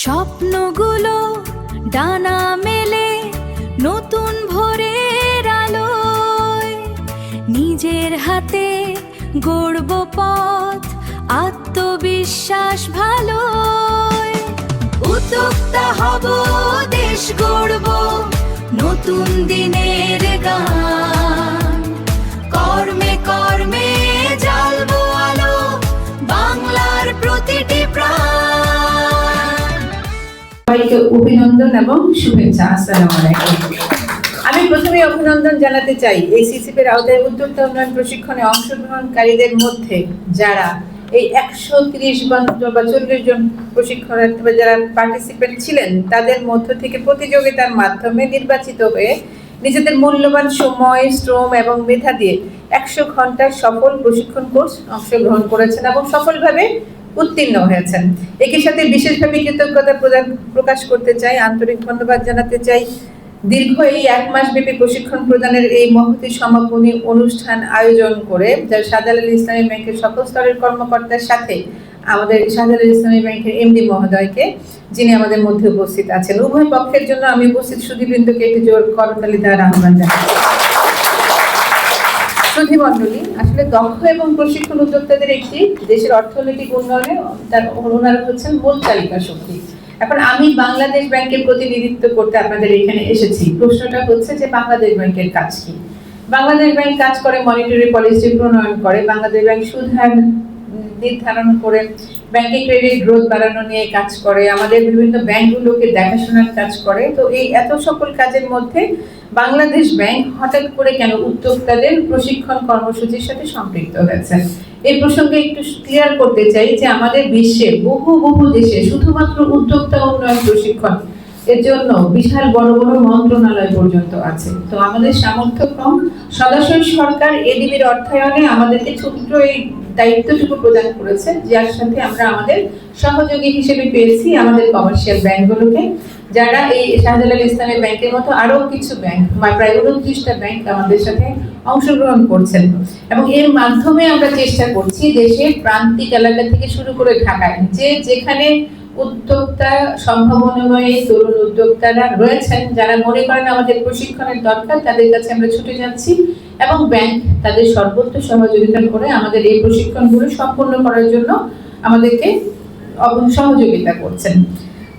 স্বপ্নগুলো ডানা মেলে নতুন ভোরের আলোয়, নিজের হাতে গড়ব পথ, আত্মবিশ্বাস ভালোয়। উদ্যোক্তা হব, দেশ গড়ব, নতুন দিনের গান। কর্মে কর্মে জ্বালবো আলো, বাংলার প্রতিটি প্রাণ। সবাইকে অভিনন্দন এবং শুভেচ্ছা। আসসালামু আলাইকুম। আমি প্রথমে অভিনন্দন জানাতে চাই এই সিসিপির আওতায় উদ্যোক্তা উন্নয়ন প্রশিক্ষণে অংশগ্রহণকারীদের মধ্যে যারা এই 130 বা 40 জন প্রশিক্ষণার্থী বা যারা পার্টিসিপেন্ট ছিলেন, তাদের মধ্য থেকে প্রতিযোগিতার মাধ্যমে নির্বাচিত হয়ে নিজেদের মূল্যবান সময়, শ্রম এবং মেধা দিয়ে 100 ঘন্টার সফল প্রশিক্ষণ কোর্স অংশগ্রহণ করেছেন এবং সফলভাবে উত্তীর্ণ হয়েছেন। একই সাথে বিশেষভাবে কৃতজ্ঞতা প্রকাশ করতে চাই, আন্তরিক ধন্যবাদ জানাতে চাই দীর্ঘ এই 1 মাস ব্যাপী প্রশিক্ষণ প্রদানের এই মহতী সমাপনী অনুষ্ঠান আয়োজন করে যা শাহজালাল ইসলামী ব্যাংকের সকল স্তরের কর্মকর্তার সাথে আমাদের শাহজালাল ইসলামী ব্যাংকের এমডি মহোদয়কে, যিনি আমাদের মধ্যে উপস্থিত আছেন। উভয় পক্ষের জন্য আমি উপস্থিত সুধীবৃন্দকে একটি জোর করতালি দেওয়ার আহ্বান জানাই। সুধীমণ্ডলী, আসলে দক্ষ এবং প্রশিক্ষণ উদ্যোক্তাদের একটি দেশের অর্থনৈতিক উন্নয়নে ওনারা হচ্ছেন মূল চালিকা শক্তি। এখন আমি বাংলাদেশ ব্যাংকের প্রতিনিধিত্ব করতে আপনাদের এখানে এসেছি। প্রশ্নটা হচ্ছে যে বাংলাদেশ ব্যাংকের কাজ কি? বাংলাদেশ ব্যাংক কাজ করে মনিটারি পলিসি প্রণয়ন করে, বাংলাদেশ ব্যাংক সুদ হার নির্ধারণ করে, ব্যাংকিং ক্রেডিট গ্রোথ বাড়ানো নিয়ে কাজ করে, আমাদের বিভিন্ন ব্যাংকগুলোকে দেখাশোনার কাজ করে। তো এই এত সকল কাজের মধ্যে বাংলাদেশ ব্যাংক হঠাৎ করে কেন উদ্যোক্তাদের প্রশিক্ষণ কর্মসূচির সাথে সম্পৃক্ত হয়েছে? এই প্রসঙ্গে একটু ক্লিয়ার করতে চাই যে আমাদের বিশ্বে বহু দেশে শুধুমাত্র উদ্যোক্তা উন্নয়ন প্রশিক্ষণ এর জন্য বিশাল বড় বড় মন্ত্রণালয় পর্যন্ত আছে। তো আমাদের সামর্থ্য কম, সরাসরি সরকার এডিবির অর্থায়নে আমাদেরকে ছোট্ট এই দায়িত্বটুকু প্রদান করেছে, যার সাথে আমরা আমাদের সহযোগী হিসেবে পেয়েছি আমাদের কমার্শিয়াল ব্যাংকগুলোকে, যারা এই শাহজালাল ইসলামী ব্যাংকের মতো আরো কিছু ব্যাংক, প্রায় 29টা ব্যাংক আমাদের সাথে অংশগ্রহণ করছেন। এবং এর মাধ্যমে আমরা চেষ্টা করছি দেশের প্রান্তিক এলাকা থেকে শুরু করে ঢাকায় যেখানে উদ্যোক্তা সম্ভাবনাময় তরুণ উদ্যোক্তারা রয়েছেন, যারা মনে করেন আমাদের প্রশিক্ষণের দরকার, তাদের কাছে আমরা ছুটে যাচ্ছি এবং ব্যাংক তাদের সর্বোচ্চ সহযোগিতা করে আমাদের এই প্রশিক্ষণগুলো সম্পন্ন করার জন্য আমাদেরকে সহযোগিতা করছেন।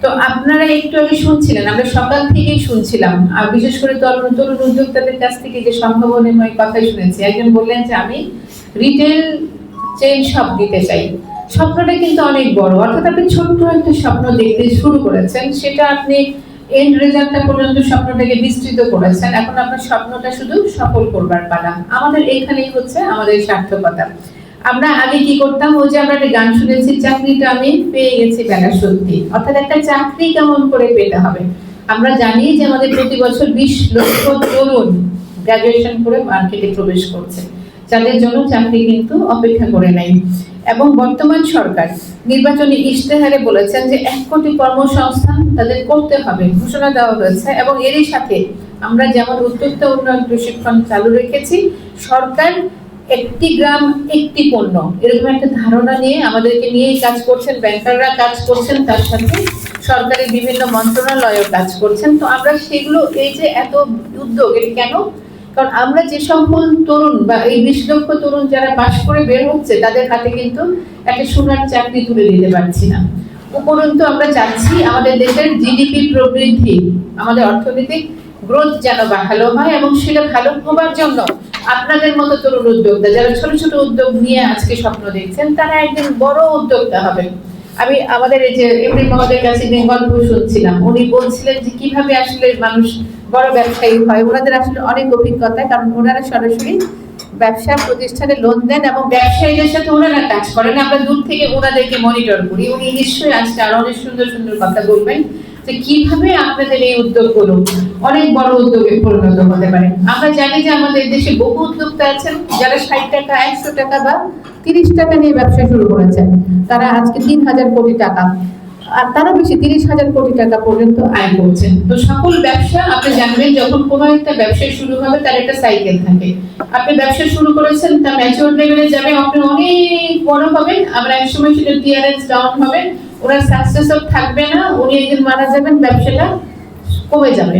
তো আপনারা একটু আগে শুনছিলেন, আমরা সকাল থেকেই শুনছিলাম, আর বিশেষ করে তরুণ উদ্যোক্তাদের কাছ থেকে যে সম্ভাবনাময় কথা শুনেছি। একজন বললেন যে আমি রিটেল চেইন শপ দিতে চাই। স্বপ্নটা কিন্তু অনেক বড়, অর্থাৎ আপনি ছোট্ট একটা স্বপ্ন দেখতে শুরু করেছেন, সেটা আপনি এন্ড রেজাল্টটা পর্যন্ত স্বপ্নটাকে বিস্তৃত করেছেন। এখন আপনার স্বপ্নটা শুধু সফল করবার পালা। আমাদের এইখানেই হচ্ছে আমাদের সার্থকতা। আমরা আগে কি করতাম, ওই যে আমরা একটা গান শুনেছি, চাকরিটা আমি পেয়ে গেছি বেলা সত্যি। অর্থাৎ একটা চাকরি কেমন করে পেতে হবে? আমরা জানি যে আমাদের প্রতি বছর 20 লক্ষ তরুণ গ্রাজুয়েশন করে মার্কেটে প্রবেশ করছে, যাদের জন্য চাকরি কিন্তু অপেক্ষা করে নাই। এবং বর্তমান সরকার নির্বাচনী ইশতেহারে বলেছেন যে 1 কোটি কর্মসংস্থান তাদের করতে হবে, ঘোষণা দেওয়া হয়েছে। এবং এরই সাথে আমরা যেমন উদ্যোক্তা উন্নয়ন প্রশিক্ষণ চালু রেখেছি, সরকার একটি গ্রাম একটি পণ্য এরকম একটা ধারণা নিয়ে আমাদেরকে নিয়েই কাজ করছেন, ব্যাংকাররা কাজ করছেন, তার সাথে সরকারি বিভিন্ন মন্ত্রণালয়ও কাজ করছেন। তো আমরা সেগুলো, এই যে এত উদ্যোগ, এটা কেন? কারণ আমরা যে সকল তরুণ বা এই 20 লক্ষ তরুণ যারা পাশ করে বের হচ্ছে, তাদের হাতে কিন্তু একটা সোনার চাকরি তুলে দিতে পারছি না। উপরন্তু আমরা চাচ্ছি আমাদের দেশের জিডিপি প্রবৃদ্ধি, আমাদের অর্থনৈতিক গ্রোথ যেন ভালো হয়, এবং সেটা ভালো হবার জন্য আপনাদের মতো তরুণ উদ্যোক্তা যারা ছোট ছোট উদ্যোগ নিয়ে আজকে স্বপ্ন দেখছেন, তারা একদিন বড় উদ্যোক্তা হবেন। আমি আমাদের এই যে এমডি মহোদয়ের কাছে গল্প শুনছিলাম, উনি বলছিলেন যে কিভাবে আসলে মানুষ বড় ব্যবসায়ী হয়। ওনাদের আসলে অনেক অভিজ্ঞতা, কারণ ওনারা সরাসরি ব্যবসা প্রতিষ্ঠানে লোন দেন এবং ব্যবসায়ীদের সাথে ওনারা কাজ করেন। আমরা দূর থেকে ওনাদেরকে মনিটর করি। উনি নিশ্চয়ই আজকে আরো অনেক সুন্দর সুন্দর কথা বলবেন যে কিভাবে আপনাদের এই উদ্যোগগুলো অনেক বড় উদ্যোগে পরিণত হতে পারে। আমরা জানি যে আমাদের দেশে বহু উদ্যোক্তা আছেন যারা 60 টাকা, 100 টাকা বা 30 টাকা নিয়ে ব্যবসা শুরু করেছেন। তারা আজকে 3000 কোটি টাকা, আর তারা বেশি 30,000 কোটি টাকা পর্যন্ত আয় করছেন। তো সকল ব্যবসা, আপনি জানবেন যখন কোনো একটা ব্যবসা শুরু হবে তার একটা সাইকেল থাকে। আপনি ব্যবসা শুরু করেছেন, তা ম্যাচিউর লেভেলে যাবে, আপনি অনেক বড় হবেন, আবার এক সময় সেটা টিআরএস ডাউন হবে, ওনার সাকসেসর থাকবে না, উনি একদিন মারা যাবেন, ব্যবসাটা কমে যাবে,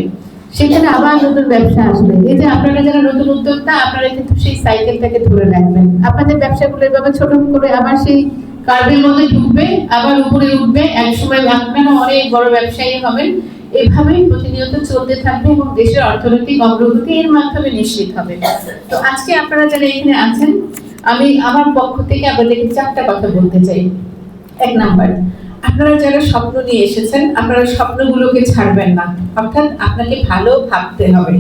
সেখানে আবার নতুন ব্যবসা আসবে। এই যে আপনারা যারা নতুন উদ্যোক্তা, আপনারা কিন্তু সেই সাইকেলটাকে ধরে রাখবেন। আপনাদের ব্যবসাগুলো এভাবে ছোট করে আবার সেই কার্ভের মধ্যে ঢুকবে, আবার উপরে উঠবে, একসময় আপনারা অনেক বড় ব্যবসায়ী হবেন। এভাবেই প্রতিনিয়ত চলতে থাকবে এবং দেশের অর্থনৈতিক অগ্রগতি এর মাধ্যমে নিশ্চিত হবে। তো আজকে আপনারা যারা এখানে আছেন, আমি আমার পক্ষ থেকে আপনাদেরকে 4টা কথা বলতে চাই। 1 নাম্বার, আপনারা যারা স্বপ্ন নিয়ে এসেছেন, আপনারা স্বপ্নগুলোকে ছাড়বেন না। অর্থাৎ আপনাকে ভালো ভাবতে হবে।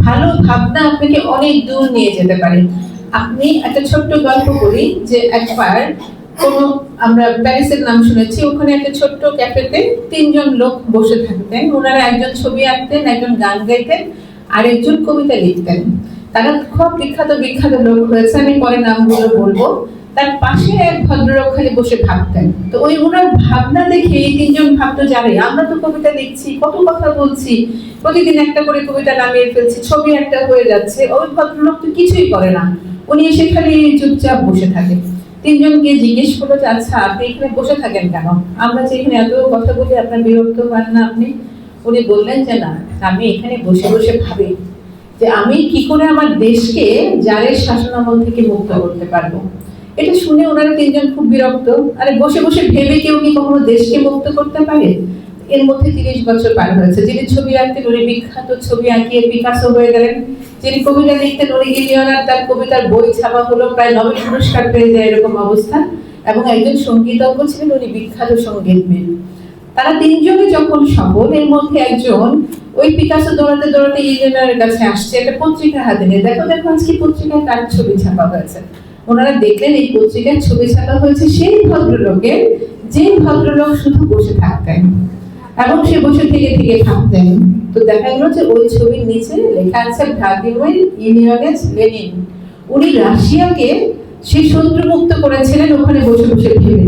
ভালো ভাবনা আপনাকে অনেক দূর নিয়ে যেতে পারে। আপনি একটা ছোট্ট গল্প করি যে একবার আমরা প্যারিসের নাম শুনেছি, ওখানে একটা ছোট্ট ক্যাফেতে 3 জন লোক বসে থাকতেন। ওনারা একজন ছবি আঁকতেন, একজন গান গাইতেন, আর একজন কবিতা লিখতেন। তারা খুব বিখ্যাত বিখ্যাত লোক হয়েছে, আমি পরে নামগুলো বলবো। তার পাশে এক ভদ্রলোক খালি বসে ভাবতেন। তো ওই ওনার ভাবনা দেখে এই 3 জন ভাবতো, জানে আমরা তো কবিতা লিখছি, কত কথা বলছি, প্রতিদিন একটা করে কবিতা নামিয়ে ফেলছি, ছবি একটা হয়ে যাচ্ছে, ওই ভদ্রলোক তো কিছুই করে না, উনি এসে খালি চুপচাপ বসে থাকে। 3 জন গিয়ে জিজ্ঞেস করলো যে আচ্ছা আপনি এখানে বসে থাকেন কেন, আমরা যে এখানে এত কথা বলি আপনার বিরক্ত পান না আপনি? উনি বললেন যে না, আমি এখানে বসে বসে ভাবি যে আমি কি করে আমার দেশকে জারের শাসনামল থেকে মুক্ত করতে পারবো। এটা শুনে ওনারা 3 জন খুব বিরক্ত। আরে বসে বসে ভেবে কেউ কি কখনো দেশকে মুক্ত করতে পারে? এর মধ্যে 30 বছর পার হয়েছে। যিনি ছবি আঁকতেন উনি বিখ্যাত ছবি আঁকিয়ে পিকাসো হয়ে গেলেন। যিনি কবিতা লিখতেন উনি ইলিয়নার, তার কবিতার বই ছাপা হলো, প্রায় নোবেল পুরস্কার পেয়ে যায় এরকম অবস্থা। এবং একজন সঙ্গীতজ্ঞ ছিলেন, উনি বিখ্যাত সঙ্গীতবিদ। তারা 3 জনে যখন সফল, এর মধ্যে একজন ওই পিকাসো দৌড়াতে দৌড়াতে ইলিয়নারের কাছে আসছে একটা পত্রিকা হাতে নিয়ে, দেখো দেখো আজকে পত্রিকায় কার ছবি ছাপা হয়েছে। ওনারা দেখলেন এই পত্রিকায় ছবি ছাপা হয়েছে সেই ভদ্রলোকের, যে ভদ্রলোক শুধু বসে থাকতেন এবং সে বসে থেকে থেকে ভাবতেন। তো দেখা গেল যে ওই ছবির নিচে লেখা আছে ভ্লাদিমির ইলিয়নিচ লেনিন। উনি রাশিয়াকে সে শত্রুমুক্ত করেছিলেন ওখানে বসে বসে ভেবে।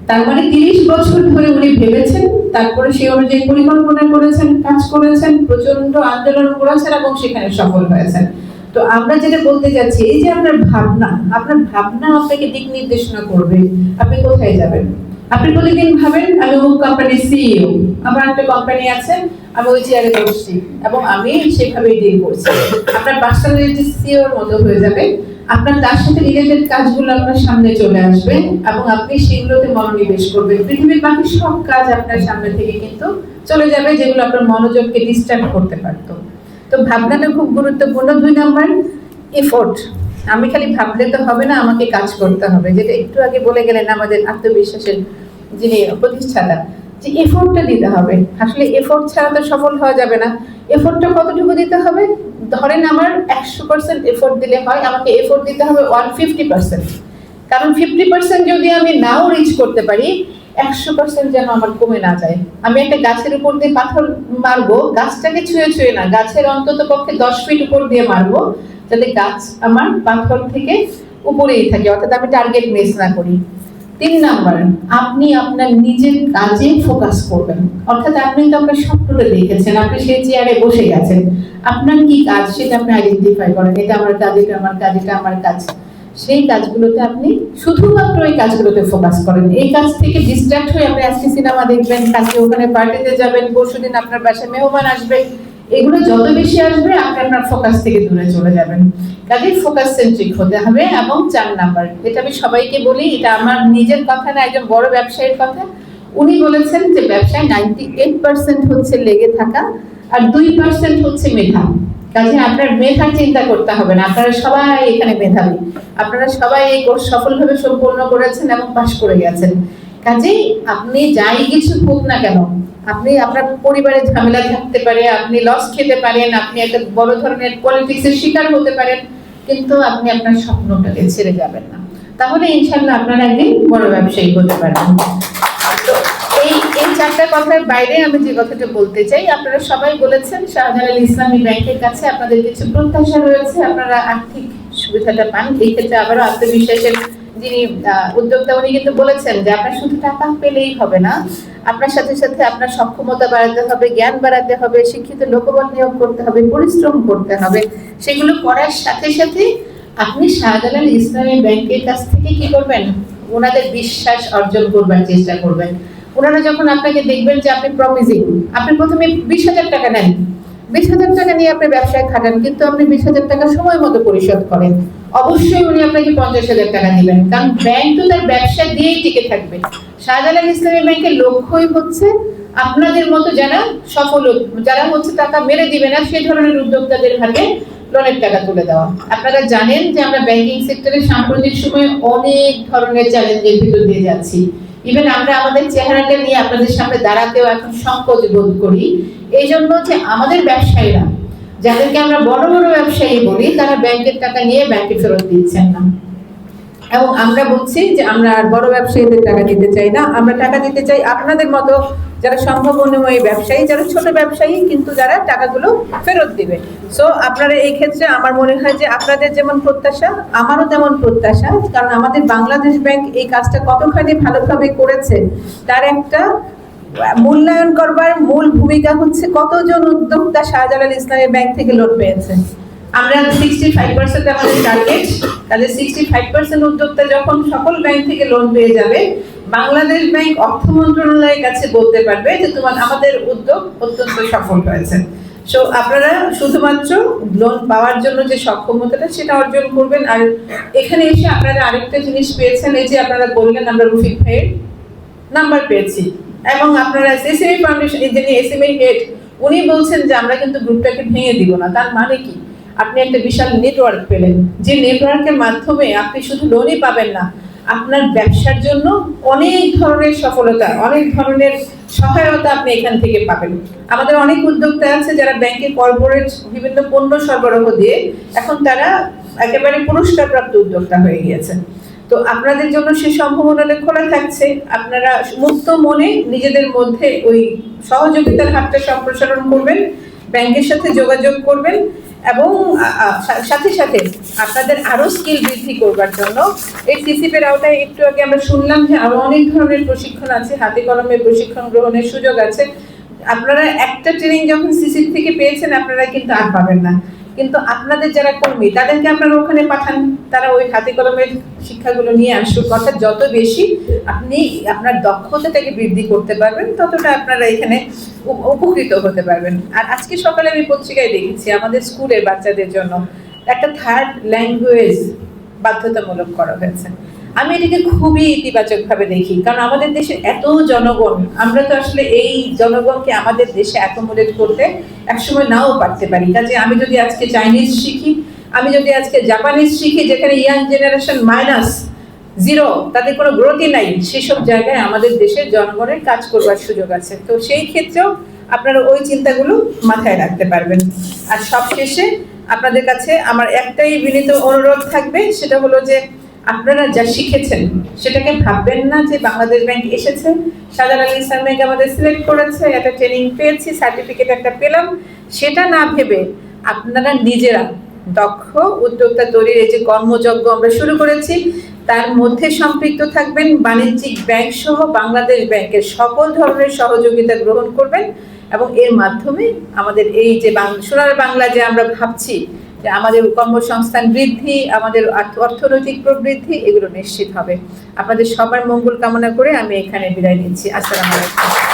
তার মানে 30 বছর ধরে উনি ভেবেছেন, তারপরে সেই অনুযায়ী পরিকল্পনা করেছেন, কাজ করেছেন, প্রচন্ড আন্দোলন করেছেন এবং সেখানে সফল হয়েছেন। তো আমরা যেটা বলতে যাচ্ছি, এই যে আপনার ভাবনা আপনাকে দিক নির্দেশনা করবে আপনি কোথায় যাবেন। আপনি প্রতিদিন ভাবেন আমি অমুক কোম্পানির সিইও, আমার একটা কোম্পানি আছে, আমি ওই চেয়ারে বসছি এবং আমি সেভাবেই ডিল করছি। আপনার পার্সোনালিটি সিইওর মতো হয়ে যাবে। আপনার তার সাথে রিলেটেড কাজগুলো আপনার সামনে চলে আসবে এবং আপনি সেগুলোতে মনোনিবেশ করবেন। পৃথিবীর বাকি সব কাজ আপনার সামনে থেকে কিন্তু চলে যাবে, যেগুলো আপনার মনোযোগকে ডিস্ট্রাক্ট করতে পারতো। তো ভাবনাটা খুব গুরুত্বপূর্ণ। 2 নাম্বার, এফোর্ট। আমি খালি ভাবলে তো হবে না, আমাকে কাজ করতে হবে। যেটা একটু আগে বলে গেলেন আমাদের আত্মবিশ্বাসের যিনি প্রতিষ্ঠাতা, যে এফোর্টটা দিতে হবে। আসলে এফোর্ট ছাড়া তো সফল হওয়া যাবে না। এফোর্টটা কতটুকু দিতে হবে? ধরেন আমার 100% এফোর্ট দিলে হয়, আমাকে এফোর্ট দিতে হবে 150%। কারণ 50% যদি আমি নাও রিচ করতে পারি, 100% যেন আমার কমে না যায়। আমি একটা গাছের উপর দিয়ে পাথর মারবো, গাছটাকে ছুঁয়ে ছুঁয়ে না, গাছের অন্তত পক্ষে 10 ফিট উপর দিয়ে মারবো, যাতে গাছ আমার পাথর থেকে উপরেই থাকে, অর্থাৎ আমি টার্গেট মিস না করি। 3 নাম্বার, আপনি আপনার নিজের কাজে ফোকাস করবেন। অর্থাৎ আপনি তো আপনার স্বপ্নটা দেখেছেন, আপনি সেই চেয়ারে বসে গেছেন, আপনার কি কাজ সেটা আপনি আইডেন্টিফাই করেন, এটা আমার কাজ, এটা আমার কাজ, এটা আমার কাজ। সেই কাজগুলোতে আপনি শুধুমাত্র এই কাজগুলোতে ফোকাস করেন। এই কাজ থেকে ডিস্ট্রাক্ট হয়ে আপনি আজকে সিনেমা দেখবেন, কালকে ওখানে পার্টিতে যাবেন, পরশুদিন আপনার বাসায় মেহমান আসবে, এগুলো যত বেশি আসবে আপনি আপনার ফোকাস থেকে দূরে চলে যাবেন। কাজেই ফোকাস সেন্ট্রিক হতে হবে। এবং 4 নাম্বার, এটা আমি সবাইকে বলি, এটা আমার নিজের কথা না, একজন বড় ব্যবসায়ীর কথা। উনি বলেছেন যে ব্যবসায় 98% হচ্ছে লেগে থাকা আর 2% হচ্ছে মেধা। কাজে আপনার মেধার চিন্তা করতে হবে না, আপনারা সবাই এখানে মেধাবী, আপনারা সবাই এই কোর্স সফলভাবে সম্পূর্ণ করেছেন এবং পাশ করে গেছেন। কাজেই আপনি যাই কিছু হোক না কেন, আপনি আপনার পরিবারে ঝামেলা থাকতে পারে, আপনি লস খেতে পারেন, আপনি একটা বড় ধরনের পলিটিক্সের শিকার হতে পারেন, কিন্তু আপনি আপনার স্বপ্নটাকে ছেড়ে যাবেন না। তাহলে ইনশাআল্লাহ আপনারা একদিন বড় ব্যবসায়ী হতে পারবেন। তো এই 4টা কথার বাইরে আমি যে কথাটা বলতে চাই, আপনারা সবাই বলেছেন শাহজালাল ইসলামী ব্যাংকের কাছে আপনাদের কিছু প্রত্যাশা রয়েছে, আপনারা আর্থিক সুবিধাটা পান। এই ক্ষেত্রে আবারও আত্মবিশ্বাসের যিনি উদ্যোক্তা উনি কিন্তু বলেছেন যে আপনার শুধু টাকা পেলেই হবে না, আপনার সাথে সাথে আপনার সক্ষমতা বাড়াতে হবে, জ্ঞান বাড়াতে হবে, শিক্ষিত লোকবল নিয়োগ করতে হবে, পরিশ্রম করতে হবে। সেগুলো করার সাথে সাথে আপনি শাহজালাল ইসলামী ব্যাংকের কাছ থেকে কি করবেন, ওনাদের বিশ্বাস অর্জন করবার চেষ্টা করবেন। ওনারা যখন আপনাকে দেখবেন যে আপনি প্রমিজিং, আপনি প্রথমে 20,000 টাকা নেন, 20,000 টাকা নিয়ে আপনি ব্যবসায় খাটান, কিন্তু আপনি 20,000 টাকা সময় মতো পরিশোধ করেন, অবশ্যই উনি আপনাকে 50,000 টাকা দিবেন, কারণ ব্যাংক তো তার ব্যবসা দিয়েই টিকে থাকবে। শাহজালাল ইসলামী ব্যাংকের লক্ষ্যই হচ্ছে আপনাদের মতো যারা সফল, যারা হচ্ছে টাকা মেরে দিবে না, সেই ধরনের উদ্যোক্তাদের হাতে লোনের টাকা তুলে দেওয়া। আপনারা জানেন যে আমরা ব্যাংকিং সেক্টরে সাম্প্রতিক সময়ে অনেক ধরনের চ্যালেঞ্জের ভিতর দিয়ে যাচ্ছি। ইভেন আমরা আমাদের চেহারাটা নিয়ে আপনাদের সামনে দাঁড়াতেও এখন সংকোচ বোধ করি, এই জন্য যে আমাদের ব্যবসায়ীরা, যাদেরকে আমরা বড় বড় ব্যবসায়ী বলি, তারা ব্যাংকের টাকা নিয়ে ব্যাংকে ফেরত দিচ্ছেন না। এবং আমরা বলছি যে আমরা আর বড় ব্যবসায়ীদের টাকা দিতে চাই না, আমরা টাকা দিতে চাই আপনাদের মতো যারা সম্ভাবনাময়ী ব্যবসায়ী, যারা ছোট ব্যবসায়ী কিন্তু যারা টাকাগুলো ফেরত দিবে। সো আপনারা এই ক্ষেত্রে আমার মনে হয় যে আপনাদের যেমন প্রত্যাশা, আমারও তেমন প্রত্যাশা, কারণ আমাদের বাংলাদেশ ব্যাংক এই কাজটা কতখানি ভালোভাবে করেছে তার একটা মূল্যায়ন করবার মূল ভূমিকা হচ্ছে কতজন উদ্যোক্তা শাহজালাল ইসলামী ব্যাংক থেকে লোন পেয়েছে। আমরা 65% আমাদের টার্গেট, তাহলে 65% উদ্যোক্তা যখন সকল ব্যাংক থেকে লোন পেয়ে যাবে, বাংলাদেশ ব্যাংক অর্থ মন্ত্রণালয়ের কাছে বলতে পারবে যে আমাদের উদ্যোগ অত্যন্ত সফল হয়েছে। সো আপনারা শুধুমাত্র লোন পাওয়ার জন্য যে সক্ষমতাটা সেটা অর্জন করবেন। আর এখানে এসে আপনারা আরেকটা জিনিস পেয়েছেন, এই যে আপনারা বললেন আমরা রফিক ভাইয়ের নাম্বার পেয়েছি, এবং আপনারা এসএমই ফাউন্ডেশন, এই যিনি এসএমই হেড, উনি বলছেন যে আমরা কিন্তু গ্রুপটাকে ভেঙে দিব না। তার মানে কি? আপনি একটা বিশাল নেটওয়ার্ক পেলেন, যে নেটওয়ার্কের মাধ্যমে আপনি শুধু লোনই পাবেন না, আপনার ব্যবসার জন্য অনেক ধরনের সফলতা, অনেক ধরনের সহায়তা আপনি এখান থেকে পাবেন। আমাদের অনেক উদ্যোক্তা আছে যারা ব্যাংকে কর্পোরেট বিভিন্ন পণ্য সরবরাহ দিয়ে এখন তারা একেবারে পুরস্কারপ্রাপ্ত উদ্যোক্তা হয়ে গিয়েছেন। তো আপনাদের জন্য সেই সম্ভাবনা খোলা থাকছে, আপনারা মুক্ত মনে নিজেদের মধ্যে ওই সহযোগিতার হাতটা সম্প্রসারণ করবেন, ব্যাংকের সাথে যোগাযোগ করবেন, এবং সাথে সাথে আপনাদের আরো স্কিল বৃদ্ধি করবার জন্য এই সিসিপের আওতায় একটু আগে আমরা শুনলাম যে আরো অনেক ধরনের প্রশিক্ষণ আছে, হাতে কলমে প্রশিক্ষণ গ্রহণের সুযোগ আছে। আপনারা একটা ট্রেনিং যখন সিসিপ থেকে পেয়েছেন আপনারা কিন্তু আর পাবেন না, কিন্তু আপনাদের যারা কর্মী তাদেরকে আপনারা ওখানে পাঠান, তারা ওই হাতে কলমের শিক্ষাগুলো নিয়ে আসুক। অর্থাৎ যত বেশি আপনি আপনার দক্ষতাটাকে বৃদ্ধি করতে পারবেন, ততটা আপনারা এখানে উপকৃত হতে পারবেন। আর আজকে সকালে আমি পত্রিকায় দেখেছি আমাদের স্কুলের বাচ্চাদের জন্য একটা থার্ড ল্যাঙ্গুয়েজ বাধ্যতামূলক করা হয়েছে। আমি এটাকে খুবই ইতিবাচকভাবে দেখি, কারণ আমাদের দেশে এত জনগণ, আমরা তো আসলে এই জনগণকে আমাদের দেশে অ্যাকোমোডেট করতে একসময় নাও পারতে পারি। কাজে আমি যদি আজকে চাইনিজ শিখি, আমি যদি আজকে জাপানিজ শিখি, যেখানে ইয়াং জেনারেশন -0, তাদের কোনো গ্রোথই নাই, সেসব জায়গায় আমাদের দেশের জনগণের কাজ করবার সুযোগ আছে। তো সেই ক্ষেত্রেও আপনারা ওই চিন্তাগুলো মাথায় রাখতে পারবেন। আর সবশেষে আপনাদের কাছে আমার একটাই বিনীত অনুরোধ থাকবে, সেটা হলো যে আপনারা যা শিখেছেন সেটাকে ভাববেন না যে বাংলাদেশ ব্যাংক এসেছে, শাহজালাল ইসলামী ব্যাংক আমাদের সিলেক্ট করেছে, একটা ট্রেনিং পেয়েছি, সার্টিফিকেট একটা পেলাম, সেটা না ভেবে আপনারা নিজেরা দক্ষ উদ্যোক্তা তৈরির এই যে কর্মযজ্ঞ আমরা শুরু করেছি তার মধ্যে সম্পৃক্ত থাকবেন। বাণিজ্যিক ব্যাংক সহ বাংলাদেশ ব্যাংকের সকল ধরনের সহযোগিতা গ্রহণ করবেন, এবং এর মাধ্যমে আমাদের এই যে সোনার বাংলা যে আমরা ভাবছি যে আমাদের কর্মসংস্থান বৃদ্ধি, আমাদের অর্থনৈতিক প্রবৃদ্ধি, এগুলো নিশ্চিত হবে। আপনাদের সবার মঙ্গল কামনা করে আমি এখানে বিদায় নিচ্ছি। আসসালামু আলাইকুম।